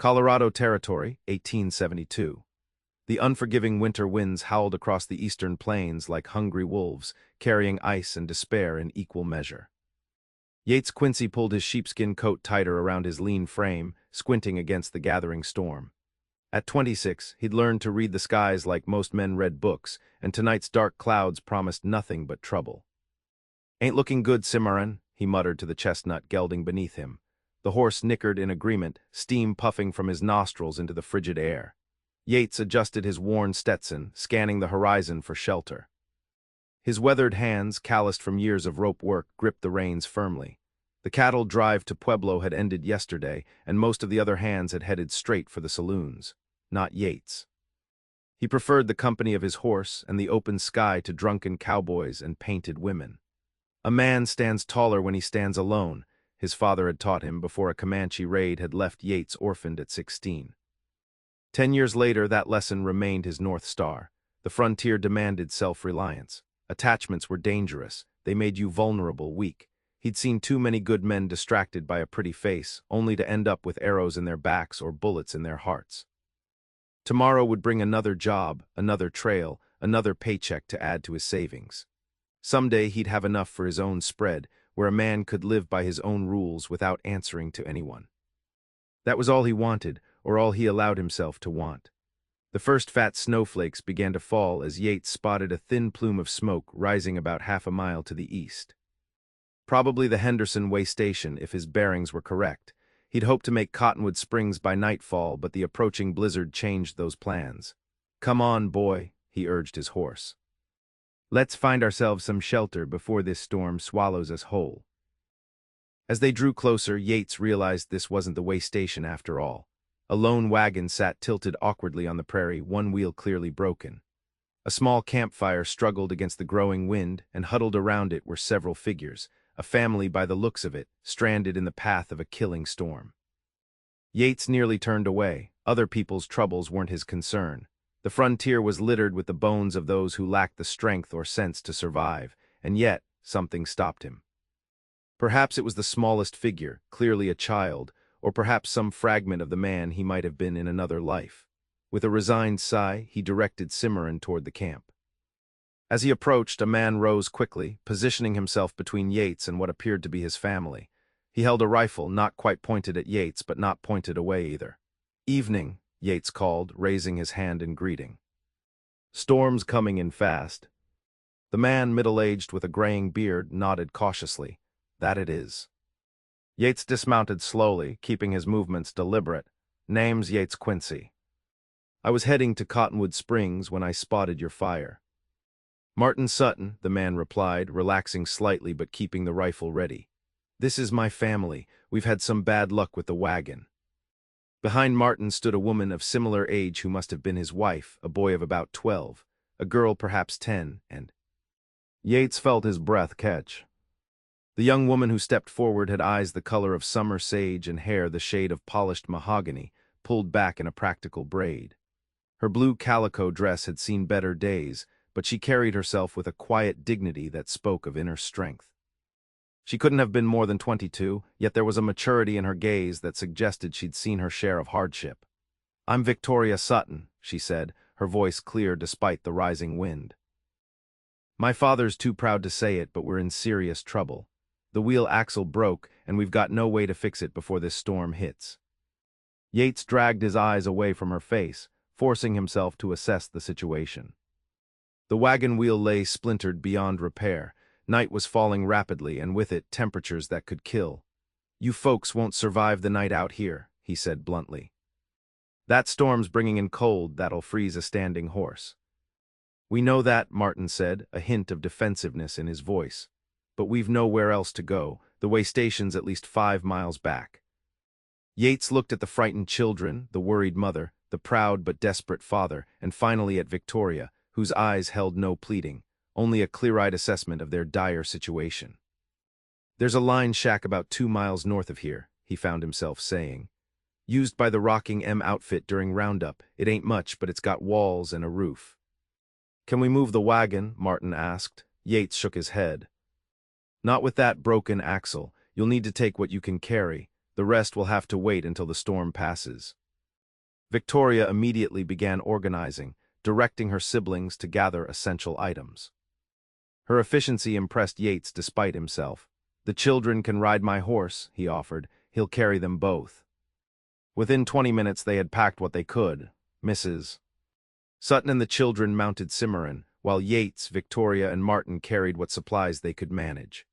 Colorado Territory, 1872. The unforgiving winter winds howled across the eastern plains like hungry wolves, carrying ice and despair in equal measure. Yates Quincy pulled his sheepskin coat tighter around his lean frame, squinting against the gathering storm. At 26, he'd learned to read the skies like most men read books, and tonight's dark clouds promised nothing but trouble. "Ain't looking good, Cimarron," he muttered to the chestnut gelding beneath him. The horse nickered in agreement, steam puffing from his nostrils into the frigid air. Yates adjusted his worn Stetson, scanning the horizon for shelter. His weathered hands, calloused from years of rope work, gripped the reins firmly. The cattle drive to Pueblo had ended yesterday, and most of the other hands had headed straight for the saloons. Not Yates. He preferred the company of his horse and the open sky to drunken cowboys and painted women. A man stands taller when he stands alone, his father had taught him before a Comanche raid had left Yates orphaned at 16. 10 years later, that lesson remained his North Star. The frontier demanded self-reliance. Attachments were dangerous. They made you vulnerable, weak. He'd seen too many good men distracted by a pretty face, only to end up with arrows in their backs or bullets in their hearts. Tomorrow would bring another job, another trail, another paycheck to add to his savings. Someday he'd have enough for his own spread, where a man could live by his own rules without answering to anyone. That was all he wanted, or all he allowed himself to want. The first fat snowflakes began to fall as Yates spotted a thin plume of smoke rising about half a mile to the east. Probably the Henderson Way station, if his bearings were correct. He'd hoped to make Cottonwood Springs by nightfall, but the approaching blizzard changed those plans. "Come on, boy," he urged his horse. "Let's find ourselves some shelter before this storm swallows us whole." As they drew closer, Yates realized this wasn't the way station after all. A lone wagon sat tilted awkwardly on the prairie, one wheel clearly broken. A small campfire struggled against the growing wind, and huddled around it were several figures, a family by the looks of it, stranded in the path of a killing storm. Yates nearly turned away. Other people's troubles weren't his concern. The frontier was littered with the bones of those who lacked the strength or sense to survive, and yet something stopped him. Perhaps it was the smallest figure, clearly a child, or perhaps some fragment of the man he might have been in another life. With a resigned sigh, he directed Cimarron toward the camp. As he approached, a man rose quickly, positioning himself between Yates and what appeared to be his family. He held a rifle, not quite pointed at Yates, but not pointed away either. "Evening," Yates called, raising his hand in greeting. "Storm's coming in fast." The man, middle-aged with a graying beard, nodded cautiously. "That it is." Yates dismounted slowly, keeping his movements deliberate. "Name's Yates Quincy. I was heading to Cottonwood Springs when I spotted your fire." "Martin Sutton," the man replied, relaxing slightly but keeping the rifle ready. "This is my family. We've had some bad luck with the wagon." Behind Martin stood a woman of similar age who must have been his wife, a boy of about 12, a girl perhaps 10, and Yates felt his breath catch. The young woman who stepped forward had eyes the color of summer sage and hair the shade of polished mahogany, pulled back in a practical braid. Her blue calico dress had seen better days, but she carried herself with a quiet dignity that spoke of inner strength. She couldn't have been more than 22, yet there was a maturity in her gaze that suggested she'd seen her share of hardship. "I'm Victoria Sutton," she said, her voice clear despite the rising wind. "My father's too proud to say it, but we're in serious trouble. The wheel axle broke, and we've got no way to fix it before this storm hits." Yates dragged his eyes away from her face, forcing himself to assess the situation. The wagon wheel lay splintered beyond repair. Night was falling rapidly, and with it temperatures that could kill. "You folks won't survive the night out here," he said bluntly. "That storm's bringing in cold that'll freeze a standing horse." "We know that," Martin said, a hint of defensiveness in his voice. "But we've nowhere else to go. The way station's at least 5 miles back." Yates looked at the frightened children, the worried mother, the proud but desperate father, and finally at Victoria, whose eyes held no pleading, only a clear-eyed assessment of their dire situation. "There's a line shack about 2 miles north of here," he found himself saying. "Used by the Rocking M outfit during roundup. It ain't much, but it's got walls and a roof." "Can we move the wagon?" Martin asked. Yates shook his head. "Not with that broken axle. You'll need to take what you can carry. The rest will have to wait until the storm passes." Victoria immediately began organizing, directing her siblings to gather essential items. Her efficiency impressed Yates despite himself. "The children can ride my horse," he offered. "He'll carry them both." Within 20 minutes they had packed what they could. Mrs. Sutton and the children mounted Cimarron, while Yates, Victoria, and Martin carried what supplies they could manage.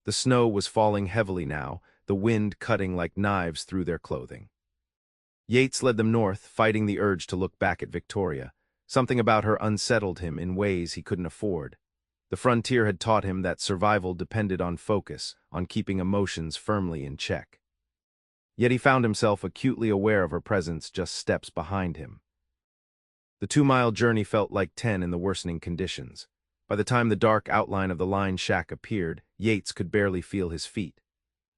The snow was falling heavily now, the wind cutting like knives through their clothing. Yates led them north, fighting the urge to look back at Victoria. Something about her unsettled him in ways he couldn't afford. The frontier had taught him that survival depended on focus, on keeping emotions firmly in check. Yet he found himself acutely aware of her presence just steps behind him. The 2-mile journey felt like 10 in the worsening conditions. By the time the dark outline of the line shack appeared, Yates could barely feel his feet.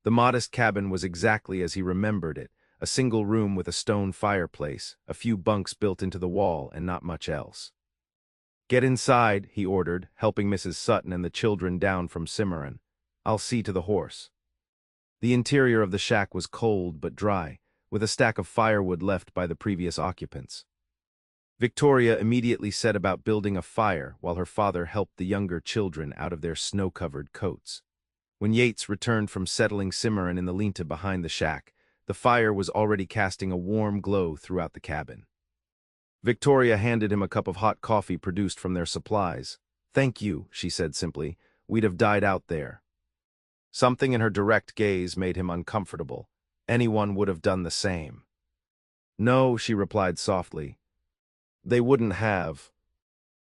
The modest cabin was exactly as he remembered it, a single room with a stone fireplace, a few bunks built into the wall, and not much else. "Get inside," he ordered, helping Mrs. Sutton and the children down from Cimarron. "I'll see to the horse." The interior of the shack was cold but dry, with a stack of firewood left by the previous occupants. Victoria immediately set about building a fire while her father helped the younger children out of their snow-covered coats. When Yates returned from settling Cimarron in the lean-to behind the shack, the fire was already casting a warm glow throughout the cabin. Victoria handed him a cup of hot coffee produced from their supplies. "Thank you," she said simply. "We'd have died out there." Something in her direct gaze made him uncomfortable. Anyone would have done the same. "No," she replied softly. "They wouldn't have."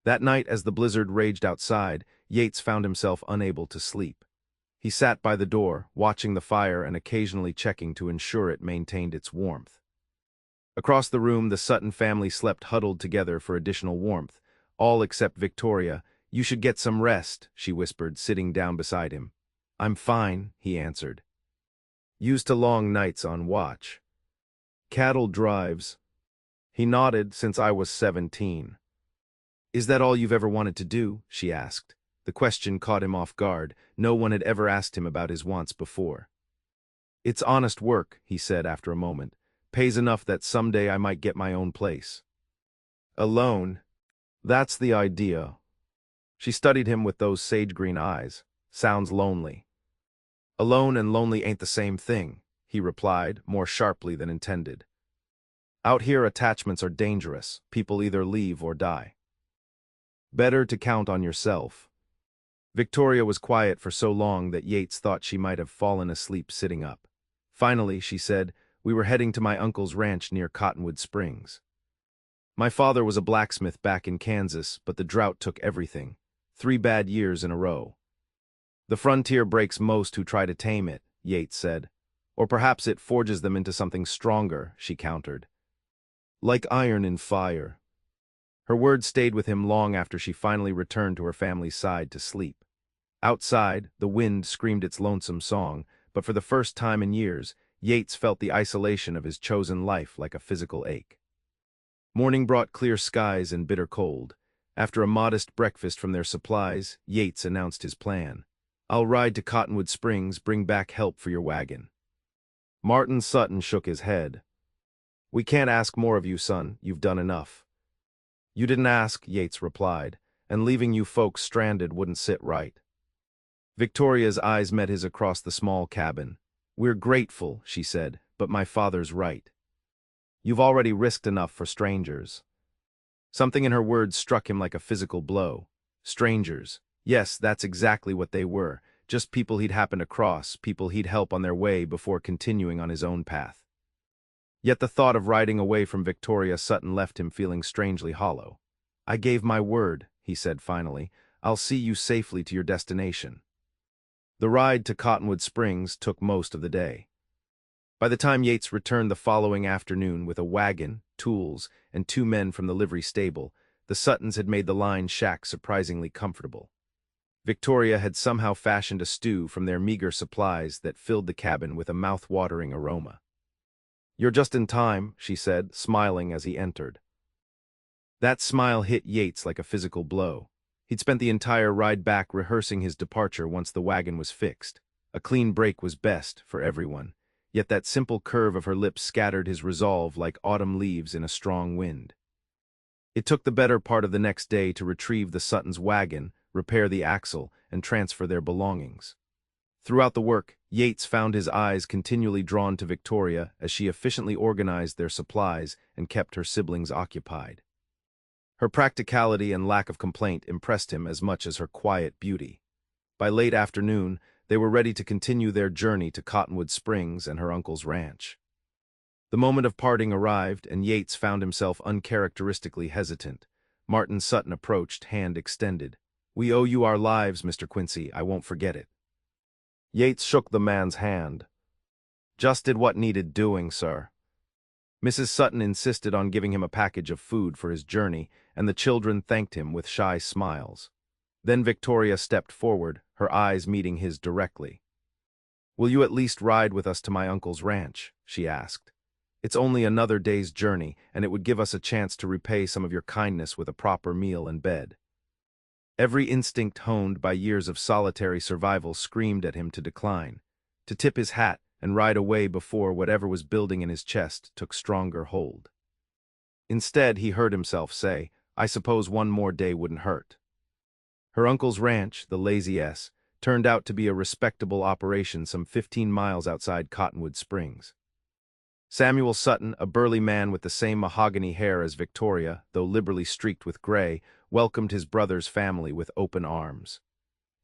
That night, as the blizzard raged outside, Yates found himself unable to sleep. He sat by the door, watching the fire and occasionally checking to ensure it maintained its warmth. Across the room, the Sutton family slept huddled together for additional warmth, all except Victoria. "You should get some rest," she whispered, sitting down beside him. "I'm fine," he answered. "Used to long nights on watch. Cattle drives." He nodded. "Since I was 17. "Is that all you've ever wanted to do?" she asked. The question caught him off guard. No one had ever asked him about his wants before. "It's honest work," he said after a moment. "Pays enough that someday I might get my own place." "Alone? That's the idea." She studied him with those sage-green eyes. "Sounds lonely." "Alone and lonely ain't the same thing," he replied, more sharply than intended. "Out here attachments are dangerous. People either leave or die. Better to count on yourself." Victoria was quiet for so long that Yates thought she might have fallen asleep sitting up. Finally, she said, "We were heading to my uncle's ranch near Cottonwood Springs. My father was a blacksmith back in Kansas, but the drought took everything. 3 bad years in a row. The frontier breaks most who try to tame it," Yates said. "Or perhaps it forges them into something stronger," she countered. "Like iron in fire." Her words stayed with him long after she finally returned to her family's side to sleep. Outside, the wind screamed its lonesome song, but for the first time in years, Yates felt the isolation of his chosen life like a physical ache. Morning brought clear skies and bitter cold. After a modest breakfast from their supplies, Yates announced his plan. "I'll ride to Cottonwood Springs, bring back help for your wagon." Martin Sutton shook his head. "We can't ask more of you, son. You've done enough." "You didn't ask," Yates replied, "and leaving you folks stranded wouldn't sit right." Victoria's eyes met his across the small cabin. "We're grateful," she said, "but my father's right. You've already risked enough for strangers." Something in her words struck him like a physical blow. Strangers. Yes, that's exactly what they were. Just people he'd happened across, people he'd help on their way before continuing on his own path. Yet the thought of riding away from Victoria Sutton left him feeling strangely hollow. "I gave my word," he said finally. "I'll see you safely to your destination." The ride to Cottonwood Springs took most of the day. By the time Yates returned the following afternoon with a wagon, tools, and 2 men from the livery stable, the Suttons had made the line shack surprisingly comfortable. Victoria had somehow fashioned a stew from their meager supplies that filled the cabin with a mouth-watering aroma. "You're just in time," she said, smiling as he entered. That smile hit Yates like a physical blow. He'd spent the entire ride back rehearsing his departure once the wagon was fixed. A clean break was best for everyone. yet that simple curve of her lips scattered his resolve like autumn leaves in a strong wind. It took the better part of the next day to retrieve the Sutton's wagon, repair the axle, and transfer their belongings. Throughout the work, Yates found his eyes continually drawn to Victoria as she efficiently organized their supplies and kept her siblings occupied. Her practicality and lack of complaint impressed him as much as her quiet beauty. By late afternoon, they were ready to continue their journey to Cottonwood Springs and her uncle's ranch. The moment of parting arrived, and Yates found himself uncharacteristically hesitant. Martin Sutton approached, hand extended. "We owe you our lives, Mr. Quincy. I won't forget it." Yates shook the man's hand. "Just did what needed doing, sir." Mrs. Sutton insisted on giving him a package of food for his journey, and the children thanked him with shy smiles. Then Victoria stepped forward, her eyes meeting his directly. "Will you at least ride with us to my uncle's ranch?" she asked. "It's only another day's journey, and it would give us a chance to repay some of your kindness with a proper meal and bed." Every instinct honed by years of solitary survival screamed at him to decline, to tip his hat and ride away before whatever was building in his chest took stronger hold. Instead, he heard himself say, "I suppose one more day wouldn't hurt." Her uncle's ranch, the Lazy S, turned out to be a respectable operation some 15 miles outside Cottonwood Springs. Samuel Sutton, a burly man with the same mahogany hair as Victoria, though liberally streaked with gray, welcomed his brother's family with open arms.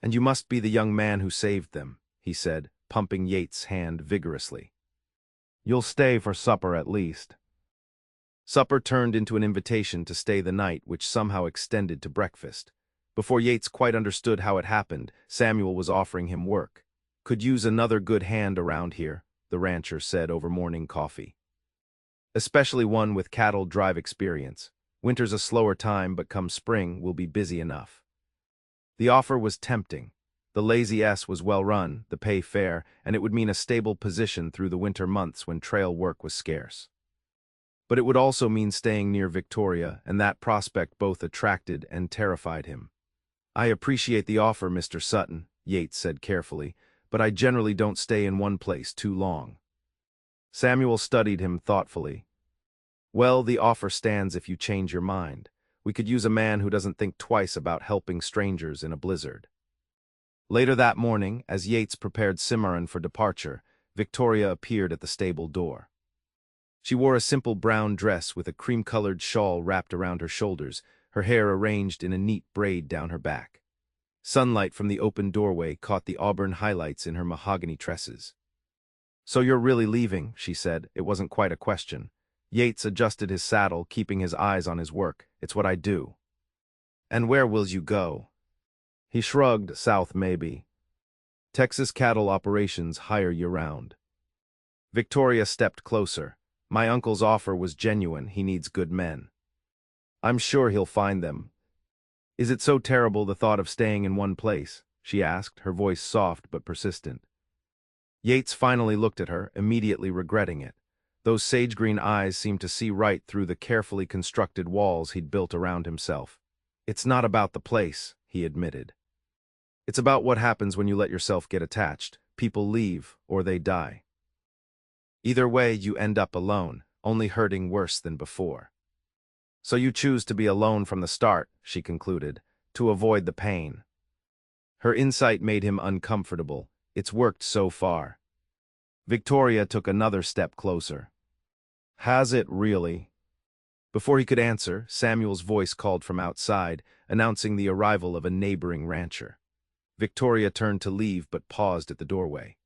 "And you must be the young man who saved them," he said, pumping Yates' hand vigorously. "You'll stay for supper at least." Supper turned into an invitation to stay the night, which somehow extended to breakfast. Before Yates quite understood how it happened, Samuel was offering him work. "Could use another good hand around here," the rancher said over morning coffee. "Especially one with cattle drive experience. Winter's a slower time, but come spring, we'll be busy enough." The offer was tempting. The Lazy S was well run, the pay fair, and it would mean a stable position through the winter months when trail work was scarce. But it would also mean staying near Victoria, and that prospect both attracted and terrified him. "I appreciate the offer, Mr. Sutton," Yates said carefully, "but I generally don't stay in one place too long." Samuel studied him thoughtfully. "Well, the offer stands if you change your mind. We could use a man who doesn't think twice about helping strangers in a blizzard." Later that morning, as Yates prepared Cimarron for departure, Victoria appeared at the stable door. She wore a simple brown dress with a cream-colored shawl wrapped around her shoulders, her hair arranged in a neat braid down her back. Sunlight from the open doorway caught the auburn highlights in her mahogany tresses. "So you're really leaving," she said. It wasn't quite a question. Yates adjusted his saddle, keeping his eyes on his work. "It's what I do." "And where will you go?" He shrugged. "South, maybe. Texas cattle operations hire year-round." Victoria stepped closer. "My uncle's offer was genuine. He needs good men." "I'm sure he'll find them." "Is it so terrible, the thought of staying in one place?" she asked, her voice soft but persistent. Yates finally looked at her, immediately regretting it. Those sage-green eyes seemed to see right through the carefully constructed walls he'd built around himself. "It's not about the place," he admitted. "It's about what happens when you let yourself get attached. People leave, or they die. Either way, you end up alone, only hurting worse than before. So you choose to be alone from the start," she concluded, "to avoid the pain." Her insight made him uncomfortable. It's worked so far. Victoria took another step closer. "Has it really?" Before he could answer, Samuel's voice called from outside, announcing the arrival of a neighboring rancher. Victoria turned to leave but paused at the doorway.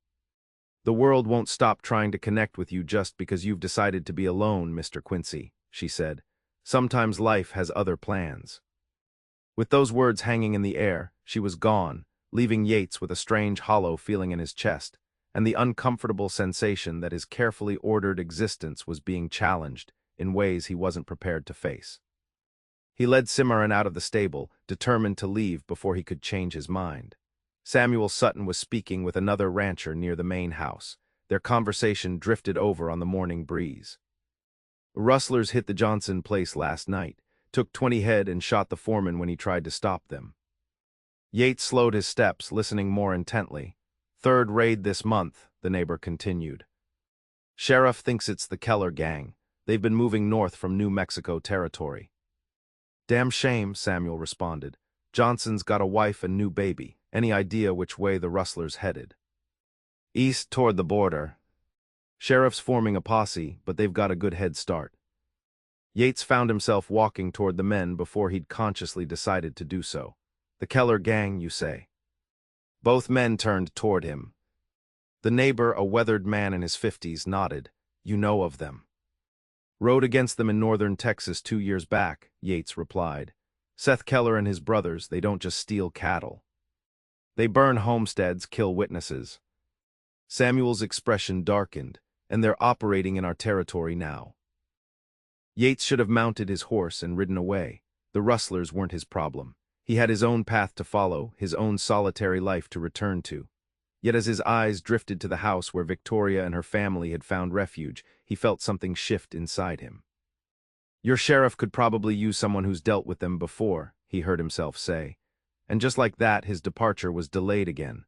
"The world won't stop trying to connect with you just because you've decided to be alone, Mr. Quincy," she said. "Sometimes life has other plans." With those words hanging in the air, she was gone, leaving Yates with a strange hollow feeling in his chest, and the uncomfortable sensation that his carefully ordered existence was being challenged in ways he wasn't prepared to face. He led Cimarron out of the stable, determined to leave before he could change his mind. Samuel Sutton was speaking with another rancher near the main house. Their conversation drifted over on the morning breeze. "Rustlers hit the Johnson place last night, took 20 head and shot the foreman when he tried to stop them." Yates slowed his steps, listening more intently. "Third raid this month," the neighbor continued. Sheriff thinks it's the Keller gang. They've been moving north from New Mexico territory. Damn shame, Samuel responded. Johnson's got a wife and new baby. Any idea which way the rustlers headed? East toward the border. Sheriff's forming a posse, but they've got a good head start. Yates found himself walking toward the men before he'd consciously decided to do so. The Keller gang, you say? Both men turned toward him. The neighbor, a weathered man in his 50s, nodded. You know of them. Rode against them in northern Texas 2 years back, Yates replied. Seth Keller and his brothers, they don't just steal cattle. They burn homesteads, kill witnesses. Samuel's expression darkened, and they're operating in our territory now. Yates should have mounted his horse and ridden away. The rustlers weren't his problem. He had his own path to follow, his own solitary life to return to. Yet as his eyes drifted to the house where Victoria and her family had found refuge, he felt something shift inside him. Your sheriff could probably use someone who's dealt with them before, he heard himself say. And just like that, his departure was delayed again.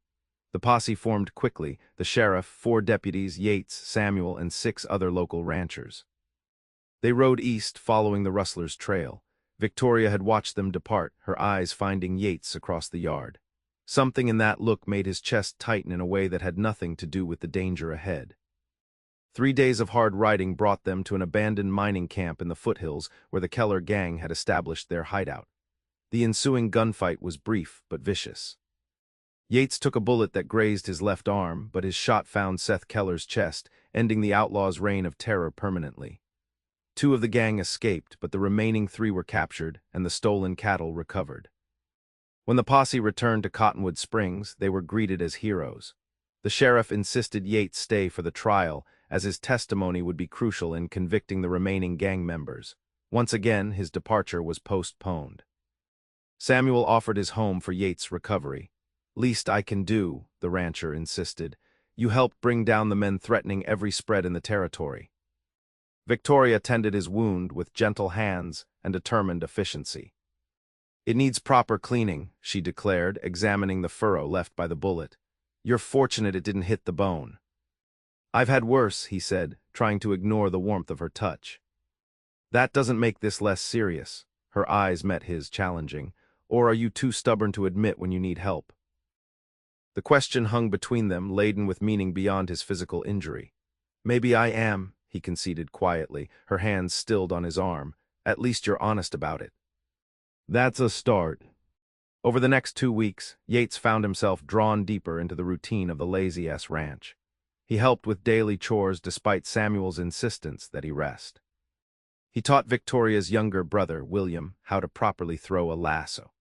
The posse formed quickly, the sheriff, 4 deputies, Yates, Samuel, and 6 other local ranchers. They rode east, following the rustlers' trail. Victoria had watched them depart, her eyes finding Yates across the yard. Something in that look made his chest tighten in a way that had nothing to do with the danger ahead. 3 days of hard riding brought them to an abandoned mining camp in the foothills where the Keller gang had established their hideout. The ensuing gunfight was brief but vicious. Yates took a bullet that grazed his left arm, but his shot found Seth Keller's chest, ending the outlaw's reign of terror permanently. 2 of the gang escaped, but the remaining 3 were captured, and the stolen cattle recovered. When the posse returned to Cottonwood Springs, they were greeted as heroes. The sheriff insisted Yates stay for the trial, as his testimony would be crucial in convicting the remaining gang members. Once again, his departure was postponed. Samuel offered his home for Yates' recovery. Least I can do, the rancher insisted. You helped bring down the men threatening every spread in the territory. Victoria tended his wound with gentle hands and determined efficiency. It needs proper cleaning, she declared, examining the furrow left by the bullet. You're fortunate it didn't hit the bone. I've had worse, he said, trying to ignore the warmth of her touch. That doesn't make this less serious. Her eyes met his, challenging. Or are you too stubborn to admit when you need help? The question hung between them, laden with meaning beyond his physical injury. Maybe I am, he conceded quietly, her hands stilled on his arm. At least you're honest about it. That's a start. Over the next 2 weeks, Yates found himself drawn deeper into the routine of the Lazy S Ranch. He helped with daily chores despite Samuel's insistence that he rest. He taught Victoria's younger brother, William, how to properly throw a lasso.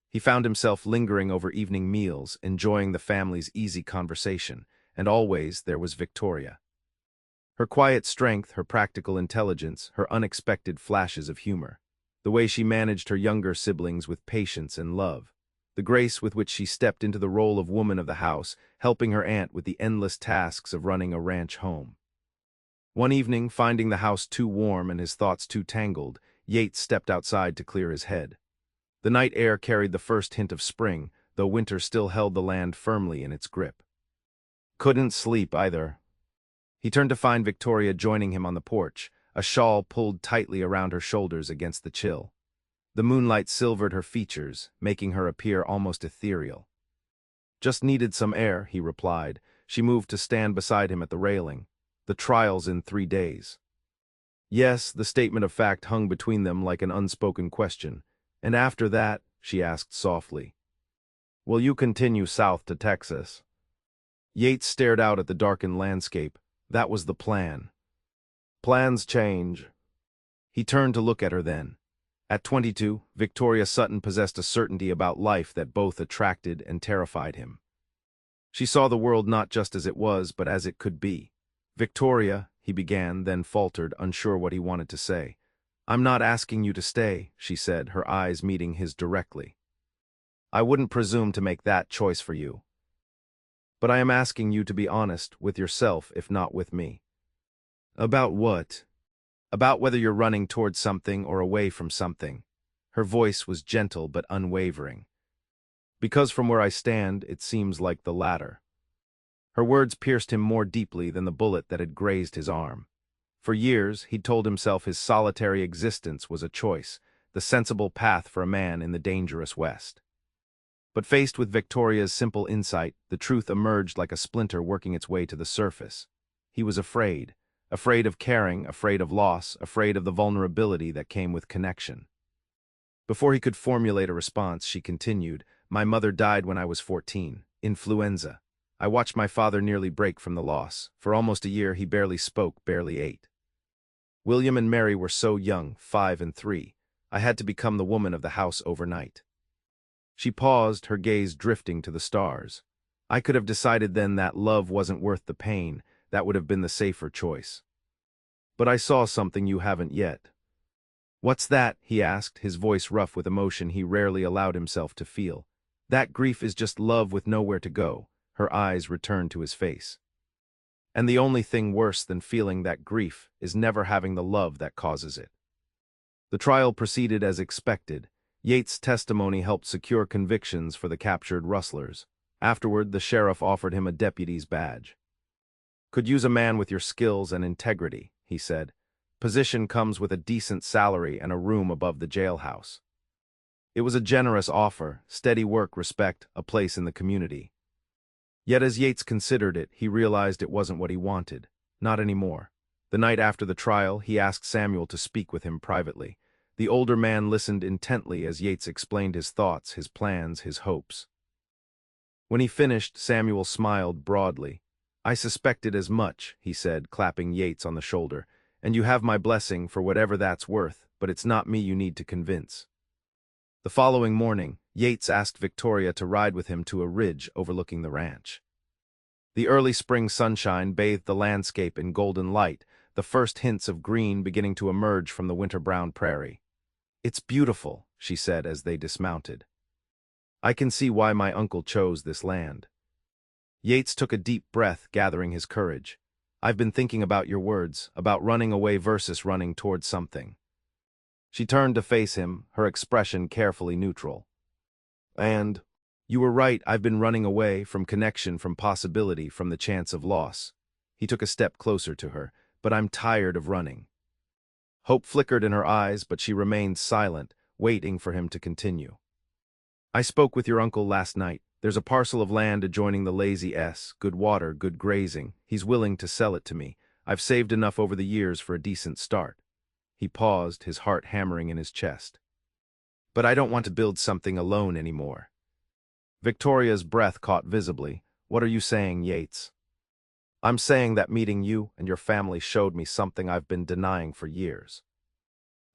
He found himself lingering over evening meals, enjoying the family's easy conversation, and always there was Victoria. Her quiet strength, her practical intelligence, her unexpected flashes of humor. The way she managed her younger siblings with patience and love. The grace with which she stepped into the role of woman of the house, helping her aunt with the endless tasks of running a ranch home. One evening, finding the house too warm and his thoughts too tangled, Yates stepped outside to clear his head. The night air carried the first hint of spring, though winter still held the land firmly in its grip. Couldn't sleep either. He turned to find Victoria joining him on the porch, a shawl pulled tightly around her shoulders against the chill. The moonlight silvered her features, making her appear almost ethereal. Just needed some air, he replied. She moved to stand beside him at the railing. The trial's in 3 days. Yes, the statement of fact hung between them like an unspoken question. And after that, she asked softly, will you continue south to Texas? Yates stared out at the darkened landscape. That was the plan. Plans change. He turned to look at her then. At 22, Victoria Sutton possessed a certainty about life that both attracted and terrified him. She saw the world not just as it was, but as it could be. Victoria, he began, then faltered, unsure what he wanted to say. I'm not asking you to stay, she said, her eyes meeting his directly. I wouldn't presume to make that choice for you. But I am asking you to be honest with yourself, if not with me. About what? About whether you're running towards something or away from something. Her voice was gentle but unwavering. Because from where I stand, it seems like the latter. Her words pierced him more deeply than the bullet that had grazed his arm. For years, he'd told himself his solitary existence was a choice, the sensible path for a man in the dangerous West. But faced with Victoria's simple insight, the truth emerged like a splinter working its way to the surface. He was afraid. Afraid of caring, afraid of loss, afraid of the vulnerability that came with connection. Before he could formulate a response, she continued, "My mother died when I was 14. Influenza. I watched my father nearly break from the loss. For almost a year, he barely spoke, barely ate. William and Mary were so young, 5 and 3. I had to become the woman of the house overnight." She paused, her gaze drifting to the stars. "I could have decided then that love wasn't worth the pain. That would have been the safer choice. But I saw something you haven't yet." "What's that?" he asked, his voice rough with emotion he rarely allowed himself to feel. "That grief is just love with nowhere to go." Her eyes returned to his face. "And the only thing worse than feeling that grief is never having the love that causes it." The trial proceeded as expected. Yates' testimony helped secure convictions for the captured rustlers. Afterward, the sheriff offered him a deputy's badge. "Could use a man with your skills and integrity," he said. "Position comes with a decent salary and a room above the jailhouse." It was a generous offer, steady work, respect, a place in the community. Yet as Yates considered it, he realized it wasn't what he wanted. Not anymore. The night after the trial, he asked Samuel to speak with him privately. The older man listened intently as Yates explained his thoughts, his plans, his hopes. When he finished, Samuel smiled broadly. "I suspected as much," he said, clapping Yates on the shoulder. "And you have my blessing for whatever that's worth, but it's not me you need to convince." The following morning, Yates asked Victoria to ride with him to a ridge overlooking the ranch. The early spring sunshine bathed the landscape in golden light, the first hints of green beginning to emerge from the winter-brown prairie. "It's beautiful," she said as they dismounted. "I can see why my uncle chose this land." Yates took a deep breath, gathering his courage. "I've been thinking about your words, about running away versus running towards something." She turned to face him, her expression carefully neutral. "And you were right, I've been running away from connection, from possibility, from the chance of loss." He took a step closer to her. "But I'm tired of running." Hope flickered in her eyes, but she remained silent, waiting for him to continue. "I spoke with your uncle last night. There's a parcel of land adjoining the Lazy S, good water, good grazing. He's willing to sell it to me. I've saved enough over the years for a decent start." He paused, his heart hammering in his chest. "But I don't want to build something alone anymore." Victoria's breath caught visibly. "What are you saying, Yates?" "I'm saying that meeting you and your family showed me something I've been denying for years.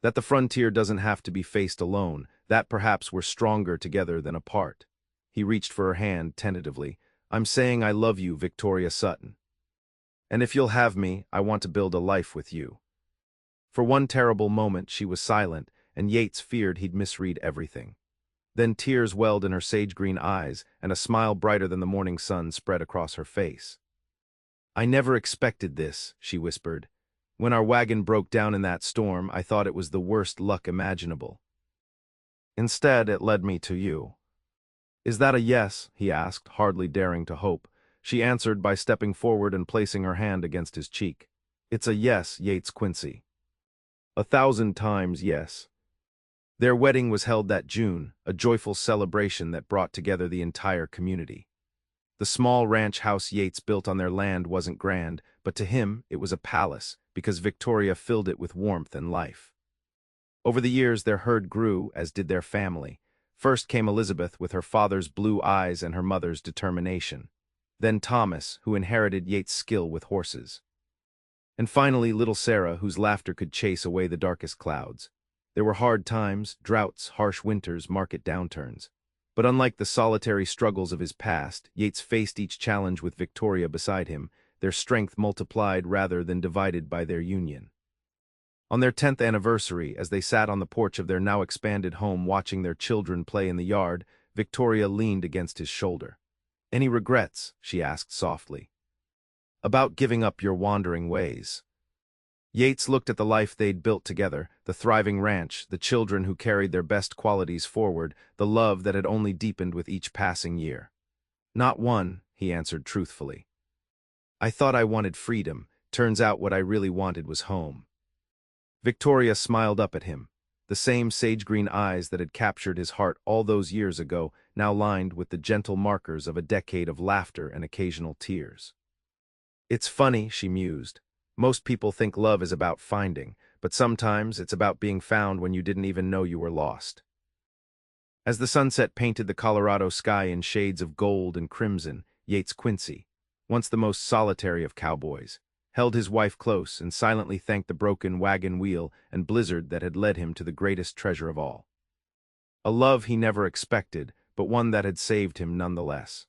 That the frontier doesn't have to be faced alone, that perhaps we're stronger together than apart." He reached for her hand tentatively. "I'm saying I love you, Victoria Sutton. And if you'll have me, I want to build a life with you." For one terrible moment she was silent, and Yates feared he'd misread everything. Then tears welled in her sage-green eyes, and a smile brighter than the morning sun spread across her face. "I never expected this," she whispered. "When our wagon broke down in that storm, I thought it was the worst luck imaginable. Instead, it led me to you." "Is that a yes?" he asked, hardly daring to hope. She answered by stepping forward and placing her hand against his cheek. "It's a yes, Yates Quincy. 1,000 times yes." Their wedding was held that June, a joyful celebration that brought together the entire community. The small ranch house Yates built on their land wasn't grand, but to him it was a palace, because Victoria filled it with warmth and life. Over the years their herd grew, as did their family. First came Elizabeth with her father's blue eyes and her mother's determination. Then Thomas, who inherited Yates' skill with horses. And finally little Sarah, whose laughter could chase away the darkest clouds. There were hard times, droughts, harsh winters, market downturns. But unlike the solitary struggles of his past, Yates faced each challenge with Victoria beside him, their strength multiplied rather than divided by their union. On their 10th anniversary, as they sat on the porch of their now expanded home watching their children play in the yard, Victoria leaned against his shoulder. "Any regrets?" she asked softly. "About giving up your wandering ways?" Yates looked at the life they'd built together, the thriving ranch, the children who carried their best qualities forward, the love that had only deepened with each passing year. "Not one," he answered truthfully. I thought I wanted freedom. Turns out what I really wanted was home. Victoria smiled up at him. The same sage-green eyes that had captured his heart all those years ago, now lined with the gentle markers of a decade of laughter and occasional tears. It's funny, she mused. Most people think love is about finding, but sometimes it's about being found when you didn't even know you were lost. As the sunset painted the Colorado sky in shades of gold and crimson, Yates Quincy, once the most solitary of cowboys, held his wife close and silently thanked the broken wagon wheel and blizzard that had led him to the greatest treasure of all. A love he never expected, but one that had saved him nonetheless.